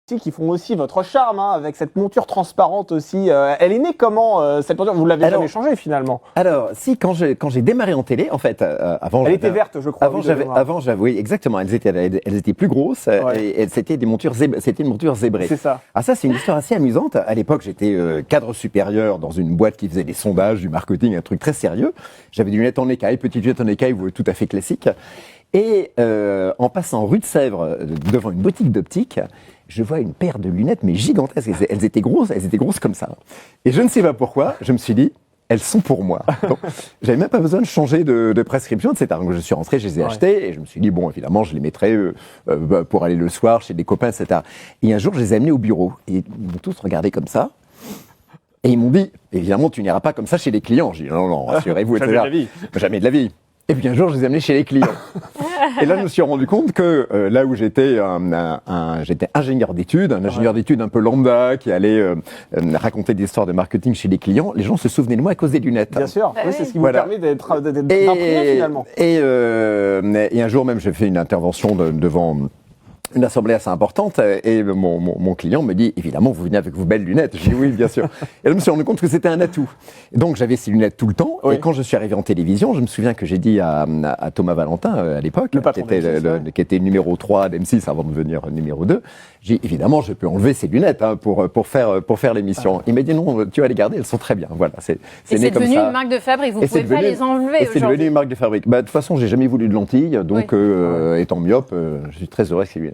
qui font aussi votre charme, hein, avec cette monture transparente aussi. Elle est née comment, cette monture? Vous l'avez jamais changée finalement? Alors, si, quand j'ai démarré en télé, en fait, avant... Elle était verte, je crois. Avant, oui, exactement. Elles étaient plus grosses, et c'était une monture zébrée. C'est ça. Ah, ça, c'est une histoire assez amusante. À l'époque, j'étais cadre supérieur dans une boîte qui faisait des sondages, du marketing, un truc très sérieux. J'avais des lunettes en écaille, petites lunettes en écaille, tout à fait classique. Et en passant rue de Sèvres, devant une boutique d'optique, je vois une paire de lunettes, mais gigantesques. Elles étaient grosses comme ça. Et je ne sais pas pourquoi, je me suis dit, elles sont pour moi. Donc, j'avais même pas besoin de changer de prescription, etc. Donc, je suis rentré, je les ai achetées, et je me suis dit, bon, évidemment, je les mettrai pour aller le soir chez des copains, etc. Et un jour, je les ai amenés au bureau. Et ils m'ont tous regardé comme ça. Et ils m'ont dit, évidemment, tu n'iras pas comme ça chez les clients. J'ai dit, non, rassurez-vous, etc. Jamais de la vie. Jamais de la vie. Et puis un jour, je les ai amenés chez les clients. Et là, je me suis rendu compte que là où j'étais j'étais ingénieur d'études, un peu lambda, qui allait raconter des histoires de marketing chez les clients, les gens se souvenaient de moi à cause des lunettes. Bien sûr, oui, c'est ce qui vous permet d'imprimer finalement. Et un jour même, j'ai fait une intervention devant une assemblée assez importante, et mon client me dit, évidemment, vous venez avec vos belles lunettes. Je dis oui, bien sûr. Et là, je me suis rendu compte que c'était un atout. Et donc, j'avais ces lunettes tout le temps. Oui. Et quand je suis arrivé en télévision, je me souviens que j'ai dit à Thomas Valentin, à l'époque, qui était numéro 3 d'M6 avant de devenir numéro 2, j'ai dit, évidemment, je peux enlever ces lunettes pour faire l'émission. Il m'a dit, non, tu vas les garder, elles sont très bien. Voilà, c'est devenu une marque de fabrique, vous ne pouvez pas les enlever aujourd'hui. C'est devenu une marque de fabrique. De toute façon, j'ai jamais voulu de lentilles, donc étant myope, je suis très heureux avec ces lunettes.